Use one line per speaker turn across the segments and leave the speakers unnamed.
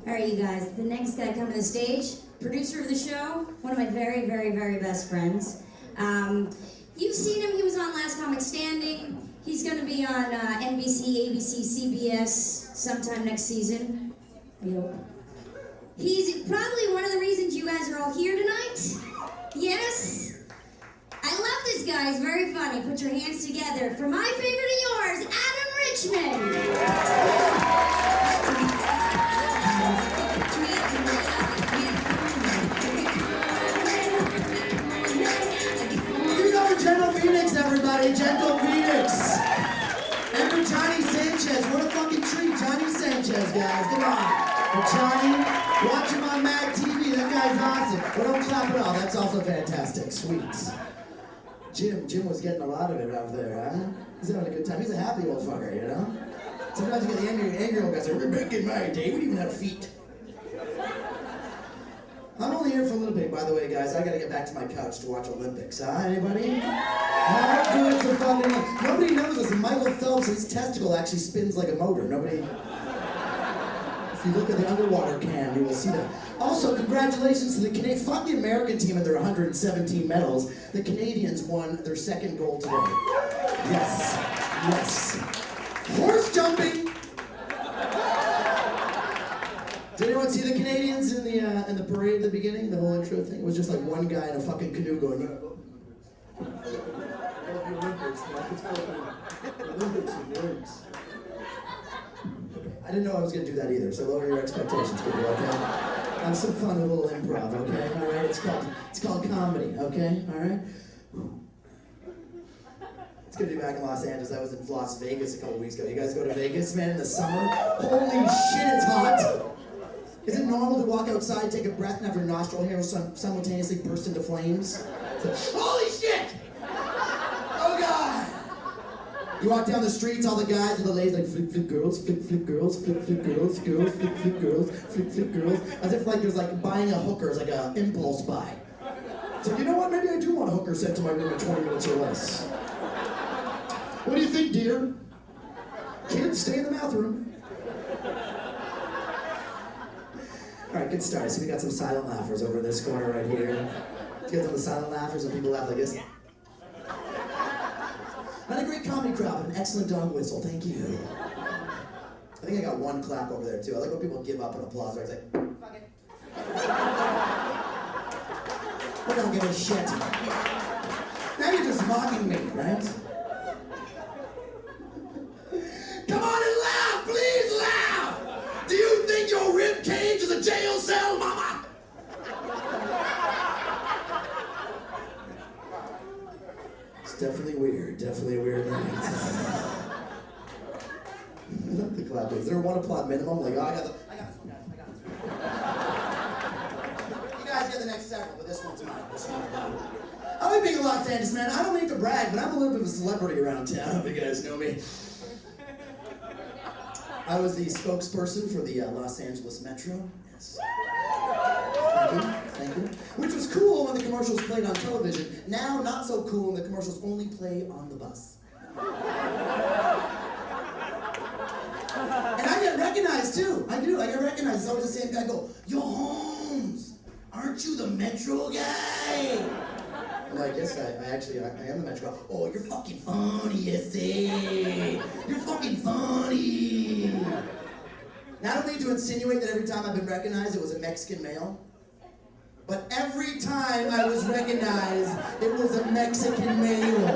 All right, you guys, the next guy coming to the stage, producer of the show, one of my very, very, very best friends. You've seen him, he was on Last Comic Standing. He's gonna be on NBC, ABC, CBS sometime next season. I hope. He's probably one of the reasons you guys are all here tonight. Yes? I love this guy, he's very funny. Put your hands together for my favorite of yours, Adam Richmond.
Gentle Phoenix, everybody, Gentle Phoenix. And for Johnny Sanchez, what a fucking treat, Johnny Sanchez, guys, come on. For Johnny, watch him on Mad TV, that guy's awesome. But don't clap it all, that's also fantastic, sweet. Jim was getting a lot of it out there, huh? He's having a good time, he's a happy old fucker, you know? Sometimes you get the angry old guys say, we're back in my day, we didn't even have feet. I'm only here for a little bit, by the way, guys. I gotta get back to my couch to watch Olympics, huh? Anybody? How good is the fucking... Nobody knows this. Michael Phelps, his testicle actually spins like a motor. Nobody... If you look at the underwater cam, you will see that. Also, congratulations to the Canadians. Fuck the American team and their 117 medals. The Canadians won their second gold today. Yes. Yes. Horse jumping! Did anyone see the Canadians in the parade at the beginning? The whole intro thing? It was just like one guy in a fucking canoe going, Olympics. I didn't know I was going to do that either, so lower your expectations, people, okay? Have some fun with a little improv, okay? All right? It's called comedy, okay? All right? It's good to be back in Los Angeles. I was in Las Vegas a couple weeks ago. You guys go to Vegas, man, in the summer? Holy shit, it's hot! Is it normal to walk outside, take a breath, and have your nostril hairs simultaneously burst into flames? Holy shit! Oh God! You walk down the streets, all the guys with the ladies like flip flip girls, flip flip girls, flip flip girls, girls, flip flip girls, flip flip girls, as if like there's like buying a hooker is like an impulse buy. So you know what? Maybe I do want a hooker sent to my room in 20 minutes or less. What do you think, dear? Kids, stay in the bathroom. All right, good start. So we got some silent laughers over this corner right here. You guys have the silent laughers and people laugh like this. Not a great comedy crowd, but an excellent dog whistle. Thank you. I think I got one clap over there too. I like when people give up on applause. Where it's like, fuck it. We don't give a shit. Now you're just mocking me, right? Come on and laugh, please laugh. Do you think your rib cage is a jail cell, mama? It's definitely weird a weird night. I love the clap. Is there one applaud minimum? Like, oh, I got this one, guys. I got this one. You guys get the next several, but this one's mine. I like being in Los Angeles, man. I don't mean to brag, but I'm a little bit of a celebrity around town. I hope you guys know me. I was the spokesperson for the Los Angeles Metro. Yes. Thank you. Which was cool when the commercials played on television. Now, not so cool when the commercials only play on the bus. And I get recognized too. I do. I get recognized. It's always the same guy. Go, yo, Holmes, aren't you the Metro guy? I'm like, yes, I am the Metro. Oh, you're fucking funny, you see? You're fucking funny. Now, I don't need to insinuate that every time I've been recognized, it was a Mexican male. But every time I was recognized, it was a Mexican male.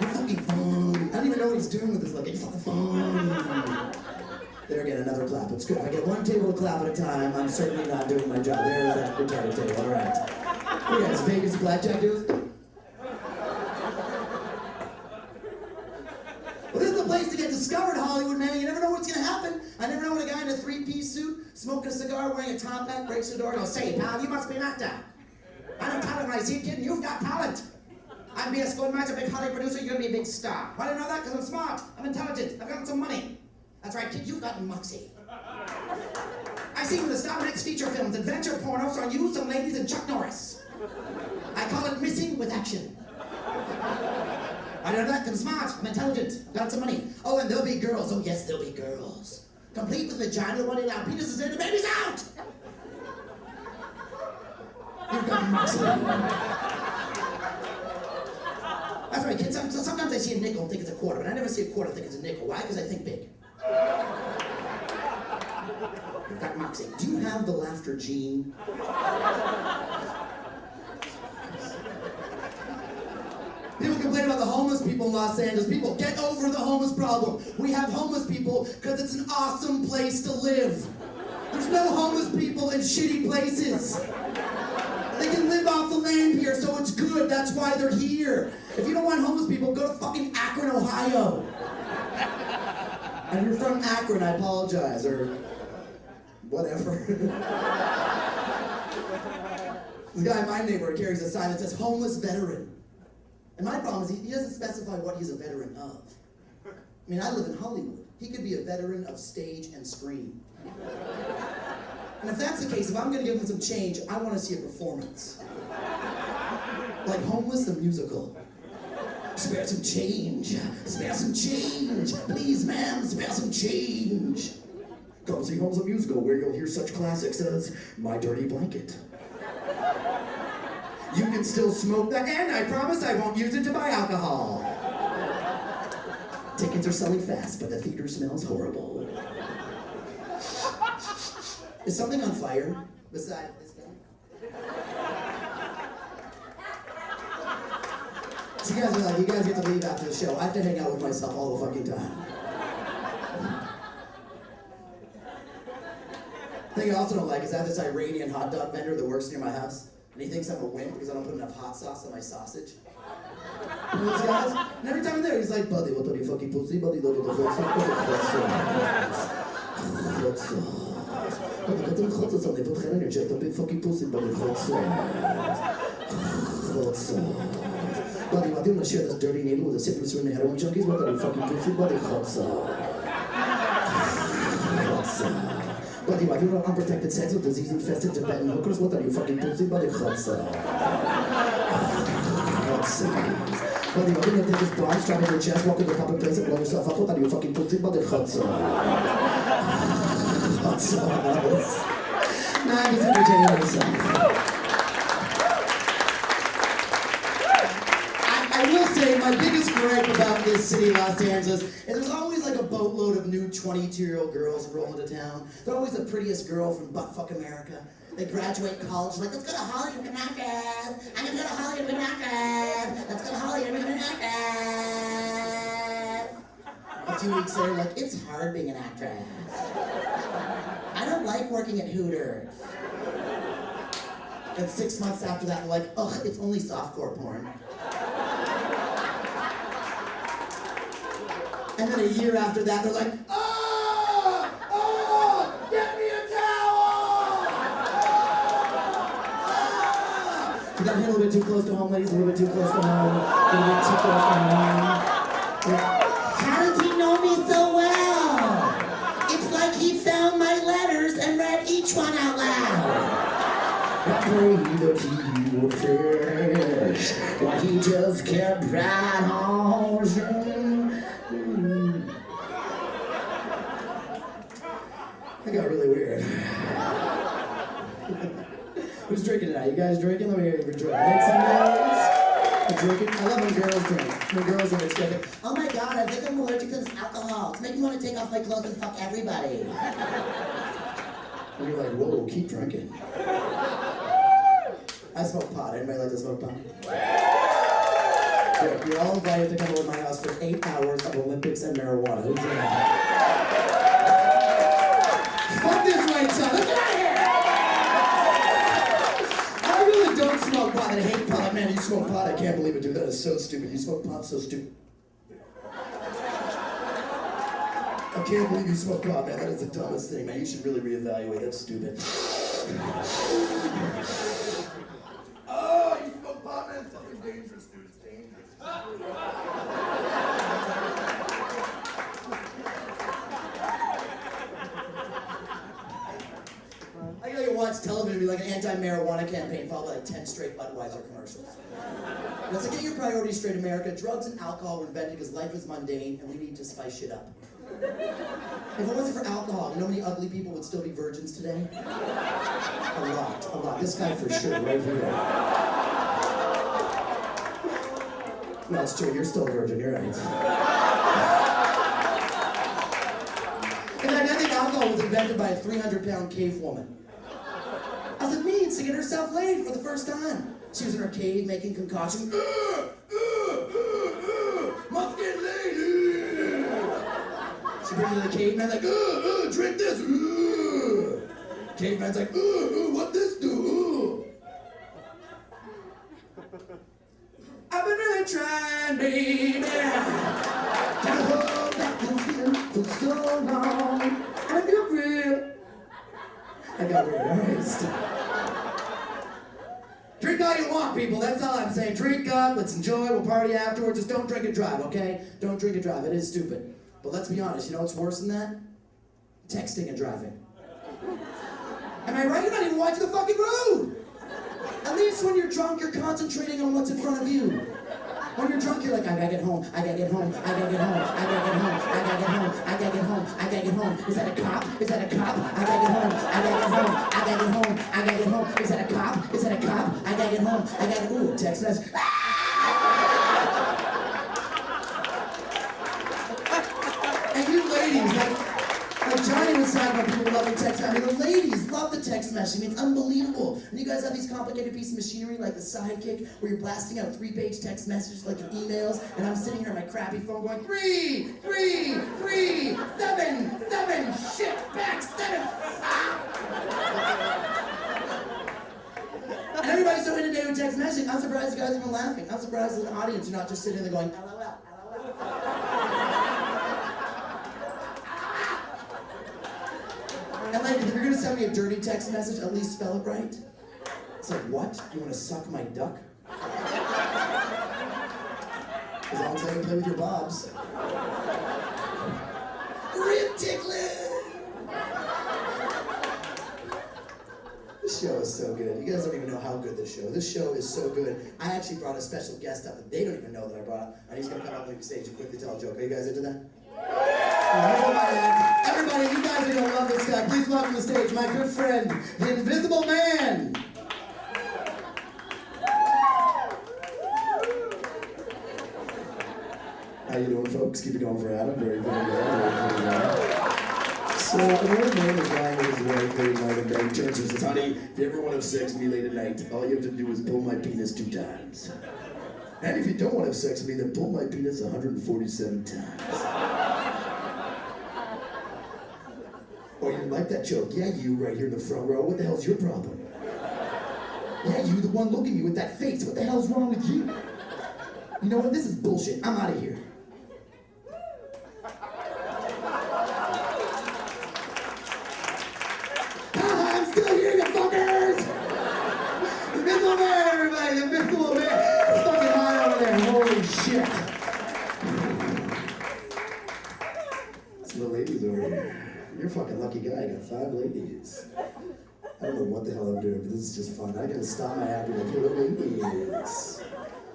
You're fucking funny. I don't even know what he's doing with this look. You're fucking funny. There again, another clap. It's good. If I get one table to clap at a time, I'm certainly not doing my job. There's that retarded table. All right. What are you guys, Vegas blackjack dudes? Well, this is the place to get discovered, Hollywood, man. You never know what's gonna happen. I never know when a guy in a three-piece suit, smoking a cigar, wearing a top hat, breaks the door and goes, say, pal, you must be an actor. I know talent when I see it, kid, and you've got talent. I'd be a schoolmaster, a big Hollywood producer, you're gonna be a big star. Why do you know that? Because I'm smart, I'm intelligent, I've got some money. That's right, kid, you've got moxie. I see you in the Star Next feature films, adventure porno, so you, some ladies, and Chuck Norris. I call it missing with action. I know that, 'cause I'm smart, I'm intelligent, got some money. Oh, and there'll be girls. Oh, yes, there'll be girls. Complete with vagina, one allowed penis is in, the baby's out! You've got muscle. That's right, kids. Sometimes I see a nickel and think it's a quarter, but I never see a quarter and think it's a nickel. Why? Because I think big. You've got moxie. Do you have the laughter gene? People complain about the homeless people in Los Angeles. People, get over the homeless problem. We have homeless people because it's an awesome place to live. There's no homeless people in shitty places. They can live off the land here, so it's good. That's why they're here. If you don't want homeless people, go to fucking Akron, Ohio. And you're from Akron, I apologize, or whatever. This guy in my neighborhood carries a sign that says homeless veteran. And my problem is he doesn't specify what he's a veteran of. I mean, I live in Hollywood. He could be a veteran of stage and screen. And if that's the case, if I'm gonna give him some change, I wanna see a performance. Like Homeless the musical. Spare some change. Spare some change. Please, ma'am, spare some change. Come see Homeless the musical, where you'll hear such classics as My Dirty Blanket. You can still smoke that, and I promise I won't use it to buy alcohol. Tickets are selling fast, but the theater smells horrible. Is something on fire besides this guy? So you guys are like, you guys get to leave after the show. I have to hang out with myself all the fucking time. The thing I also don't like is I have this Iranian hot dog vendor that works near my house. And he thinks I'm a wimp because I don't put enough hot sauce on my sausage. You know those guys? And every time I'm there, he's like, buddy, what are you fucking pussy? Buddy, look at the hot sauce. Hot sauce. Buddy, got the hot sauce on. They put hair in your chest. Don't be fucking pussy, buddy. Hot sauce. Hot sauce. Buddy, why do you want to share this dirty needle with the syphilis and the heroin junkies? What are you fucking pussy? Buddy, hot sauce. Hot sauce. Buddy, why do you want unprotected sex with disease-infested Tibetan hookers? What are you fucking pussy? Buddy, hot sauce. Hot sauce. Buddy, why do you take this bomb, strap in your chest, walk into a public place and blow yourself up? What are you fucking pussy? Buddy, hot sauce. Hot sauce. Nah, I'm just entertaining myself. I will say my biggest gripe about this city, Los Angeles, is there's always like a boatload of new 22-year-old girls rolling into town. They're always the prettiest girl from buttfuck America. They graduate college, like, let's go to Hollywood, Connecticut. I'm gonna go to Hollywood, Connecticut. Let's go to Hollywood, Connecticut. A few weeks later, like, it's hard being an actress. I don't like working at Hooters. And 6 months after that, we're like, ugh, it's only softcore porn. And then a year after that, they're like, oh, oh, get me a towel! Oh! You got hit a little bit too close to home, ladies, a little bit too close to home, a little bit too close to home. How does he know me so well? It's like he found my letters and read each one out loud. I prayed that he would finish, but he just kept right on. It got really weird. Who's drinking tonight? You guys drinking? Let me hear you for drinking. Make some noise. I'm drinking. I love when girls drink. When girls drink, it's good. Oh my god, I think I'm allergic to this alcohol. It's making me want to take off my clothes and fuck everybody. And you're like, whoa, keep drinking. I smoke pot. Anybody like to smoke pot? Yeah, you're all invited to come over to my house for 8 hours of Olympics and marijuana. Who's in Fuck this right side. Let's get out of here! I really don't smoke pot. I hate pot. Man, you smoke pot. I can't believe it, dude. That is so stupid. You smoke pot, so stupid. I can't believe you smoke pot, man. That is the dumbest thing, man. You should really reevaluate. That's stupid. Oh, you smoke pot, man. It's fucking dangerous, dude. It's dangerous. I gotta watch television be like an anti-marijuana campaign followed by like 10 straight Budweiser commercials. And it's like, get your priorities straight, America. Drugs and alcohol were invented because life is mundane and we need to spice shit up. If it wasn't for alcohol, you know how many ugly people would still be virgins today? A lot. This guy for sure, right here. No, it's true, you're still a virgin, you're right. And I think alcohol was invented by a 300-pound cave woman. How's it mean to get herself laid for the first time? She was in her cave making concoction. Must get laid. She brings it to the caveman like, drink this. Caveman's like, what this do? I've been really trying, baby. To hold back the feeling for so long. I got real. Alright. Drink all you want, people. That's all I'm saying. Drink up, let's enjoy, we'll party afterwards. Just don't drink and drive, okay? Don't drink and drive. It is stupid. But let's be honest, you know what's worse than that? Texting and driving. Am I right? You're not even watching the fucking road! At least when you're drunk, you're concentrating on what's in front of you. When you're drunk, you're like, I gotta get home, I gotta get home, I gotta get home, I gotta get home, I gotta get home, I gotta get home, I gotta get home. Is that a cop? Is that a cop? I gotta get home, I gotta get home, I gotta get home, I gotta get home. Is that a cop? Is that a cop? I gotta get home, I gotta, ooh, text message. And you ladies, like Johnny was talking about people loving text messaging. I mean, the ladies love the text messaging. It's unbelievable. And you guys have these complicated pieces of machinery like the Sidekick, where you're blasting out 3-page text messages like your emails, and I'm sitting here on my crappy phone going, 3, 7, shit, back, 7, And everybody's so inundated with text messaging. I'm surprised you guys are even laughing. I'm surprised in the audience you're not just sitting there going, LOL. And ladies, if you're gonna send me a dirty text message, at least spell it right. It's like, what? You wanna suck my duck? As long as I can play with your bobs. Rib tickling! This show is so good. You guys don't even know how good this show is. This show is so good. I actually brought a special guest up that they don't even know that I brought, and he's gonna come up on the stage and quickly tell a joke. Are you guys into that? Everybody, you guys are gonna love this guy. Please welcome to the stage my good friend, the Invisible Man. How you doing, folks? Keep it going for Adam. Very good. So, an old man is lying with his wife late at night in bed. He turns and says, honey, if you ever want to have sex with me late at night, all you have to do is pull my penis 2 times. And if you don't want to have sex with me, then pull my penis 147 times. Oh, you didn't like that joke? Yeah, you right here in the front row. What the hell's your problem? Yeah, you, the one looking at me with that face. What the hell's wrong with you? You know what? This is bullshit. I'm out of here. I'm still here, you fuckers! The Invisible Man, everybody! The Invisible Man! It's fucking hot over there. Holy shit. Some little ladies over here. You're a fucking lucky guy. I got 5 ladies. I don't know what the hell I'm doing, but this is just fun. I gotta stop my act with little ladies.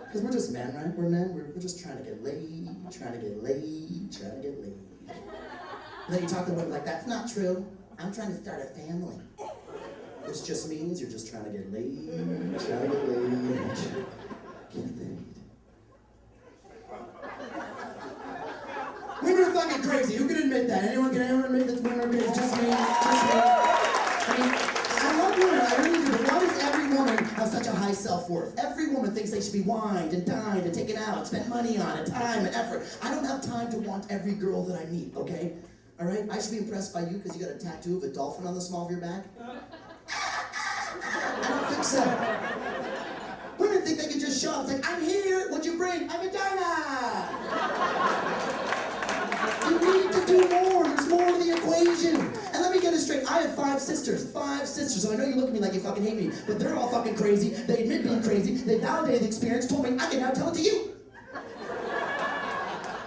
Because we're just men, right? We're men. We're just trying to get laid, trying to get laid, trying to get laid. And then you talk to women like, that's not true. I'm trying to start a family. This just means you're just trying to get laid, trying to get laid, get laid. Women are fucking crazy. Who can admit that? Anyone can admit that women are crazy? Just me. Just me. I mean, I love women. I really do. But why does every woman have such a high self-worth? Every woman thinks they should be wined and dined and taken out, spent money on it, time and effort. I don't have time to want every girl that I meet, okay? All right? I should be impressed by you because you got a tattoo of a dolphin on the small of your back. I don't think so. Women think they can just show up. It's like, I'm here. What'd you bring? A vagina. You need to do more. There's more to the equation. And let me get it straight. I have 5 sisters. 5 sisters. So I know you look at me like you fucking hate me, but they're all fucking crazy. They admit being crazy. They validated the experience, told me I can now tell it to you.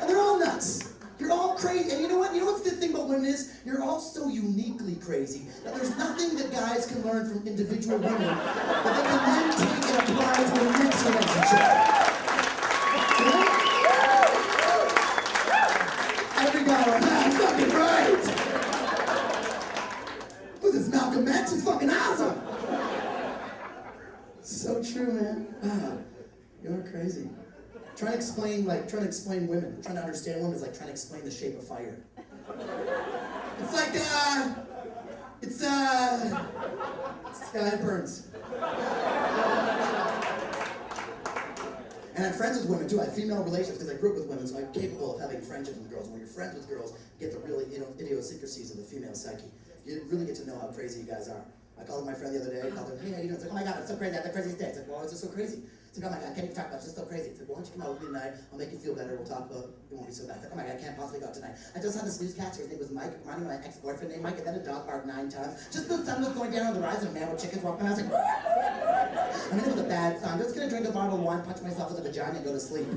And they're all nuts. You're all crazy. And you know what? You know what's the thing about women is? You're all so uniquely crazy that there's nothing that guys can learn from individual women that they can then take and apply to the next relationship. You know? Every guy, the Mets is fucking awesome. So true, man. Wow. You're crazy. Trying to explain women, trying to understand women is like trying to explain the shape of fire. It's like, it burns. And I'm friends with women too. I have female relations because I grew up with women, so I'm capable of having friendships with girls. When you're friends with girls, you get the really idiosyncrasies of the female psyche. You really get to know how crazy you guys are. I called my friend the other day. I called her, hey, how you doing? It's like, oh my God, it's so crazy. I had the craziest day. It's like, well, it's just so crazy. It's like, oh my God, can't even talk about it. It's just so crazy. It's like, well, why don't you come out with me tonight? I'll make you feel better. We'll talk about it. It won't be so bad. It's like, oh my God, I can't possibly go out tonight. I just had this newscatcher. His name was Mike. Reminding me of my ex-boyfriend named Mike. And then a dog barked 9 times. Just the sun was going down on the rise and a man with chickens walking. And I was like, I mean, it was a bad sign. I'm just going to drink a bottle of wine, punch myself in the vagina, and go to sleep.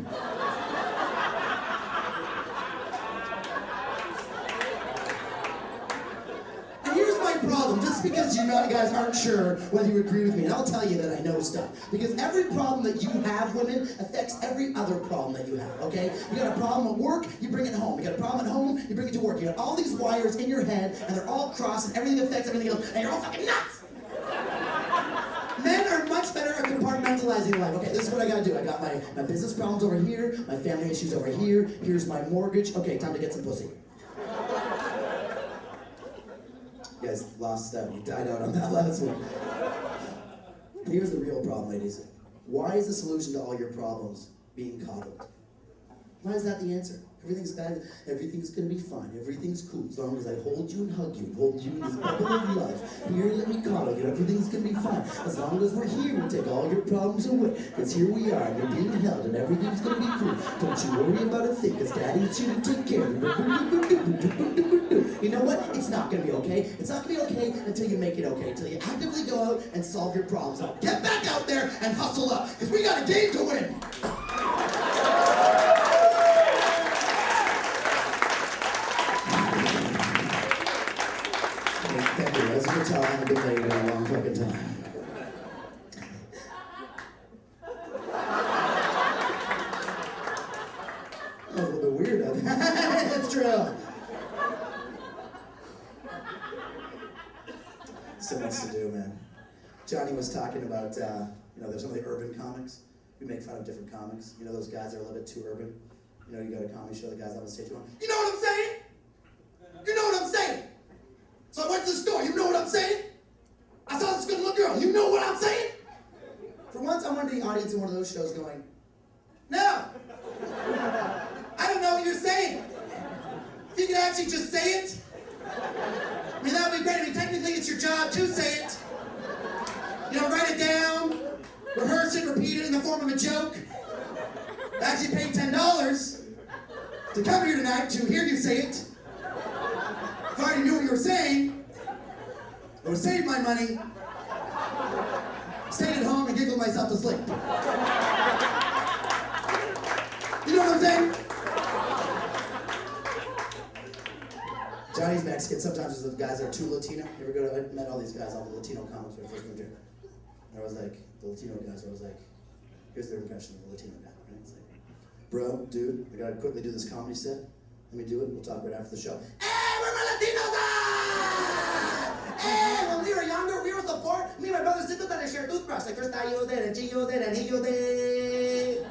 Problem, just because you guys aren't sure whether you agree with me, and I'll tell you that I know stuff. Because every problem that you have, women, affects every other problem that you have, okay? You got a problem at work, you bring it home. You got a problem at home, you bring it to work. You got all these wires in your head, and they're all crossed, and everything affects everything else, and you're all fucking nuts! Men are much better at compartmentalizing life. Okay, this is what I gotta do. I got my business problems over here, my family issues over here, here's my mortgage. Okay, time to get some pussy. You guys lost that. You died out on that last one. Here's the real problem, ladies. Why is the solution to all your problems being coddled? Why is that the answer? Everything's bad. Everything's gonna be fine. Everything's cool as long as I hold you and hug you, hold you in this bubble of love. Here, let me coddle you. Everything's gonna be fine. As long as we're here, we'll take all your problems away. Because here we are, you're being held, and everything's gonna be cool. Don't you worry about a thing, because Daddy's here to take care of you. You know what? It's not gonna be okay. It's not gonna be okay until you make it okay. Until you actively go out and solve your problems. So get back out there and hustle up, because we got a game to win. Thank you. As you can tell, I haven't been late in a long fucking time. That was a little bit weird, huh? That's true. So much to do, man. Johnny was talking about, there's some of the urban comics. We make fun of different comics. You know, those guys that are a little bit too urban. You know, you got a comedy show, the guys on the stage going, you know what I'm saying? You know what I'm saying? So I went to the store, you know what I'm saying? I saw this good little girl, you know what I'm saying? For once, I'm under the audience in one of those shows going, no! I don't know what you're saying. If you could actually just say it, I mean, that would be great. I mean, technically, it's your job to say it. You know, write it down, rehearse it, repeat it in the form of a joke. I actually paid $10 to come here tonight to hear you say it. If I already knew what you were saying, I would save my money, stayed at home and giggled myself to sleep. You know what I'm saying? Johnny's Mexican. Sometimes there's the guys that are too Latino. You ever go to, I met all these guys, all the Latino comics when I first moved here. And I was like, the Latino guys, I was like, here's their impression of the Latino guy. Right? It's like, bro, dude, I gotta quickly do this comedy set. Let me do it. We'll talk right after the show. Hey, where my Latinos at? Hey, when we were younger, we were so poor. Me and my brother sit there and share a toothbrush. Like, first I used it, and she used it, and he used it.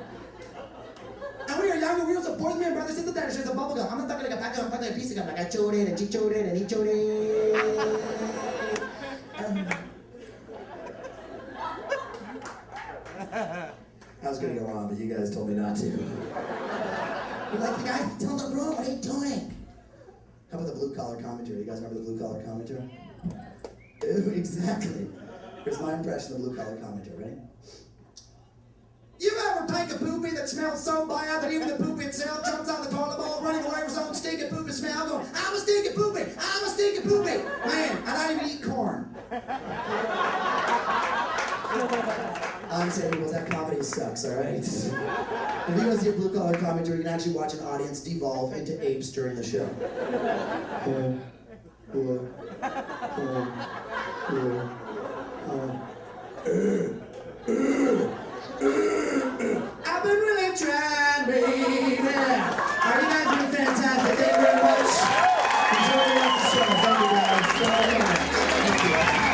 And when we were younger, we were so poor. Me and my brother sit there and share some bubble gum. I'm not talking like a pack of a piece of gum. Like, I chewed it, and she chewed it, and he chewed it. I was gonna go on, but you guys told me not to. You're like, the guy telling the bro, what are you doing? How about the blue collar commentary? You guys remember the blue collar commentary? Ew, exactly. Here's my impression of the blue collar commentary, right? You ever take a poopy that smells so bad that even the poopy itself jumps out the toilet bowl running away with some stinking poopy smell going, I'm a stinking poopy! I'm a stinking poopy! Man, and I don't even eat corn. I'm saying, people, that comedy sucks, alright? If you want to see a blue-collar commentary, you can actually watch an audience devolve into apes during the show. I've been really trying, baby. Are you guys doing fantastic? Thank you very much. Enjoy the rest of the show. Thank you, guys. Thank you.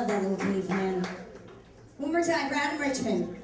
love that little caveman. One more time, Brad and Richmond.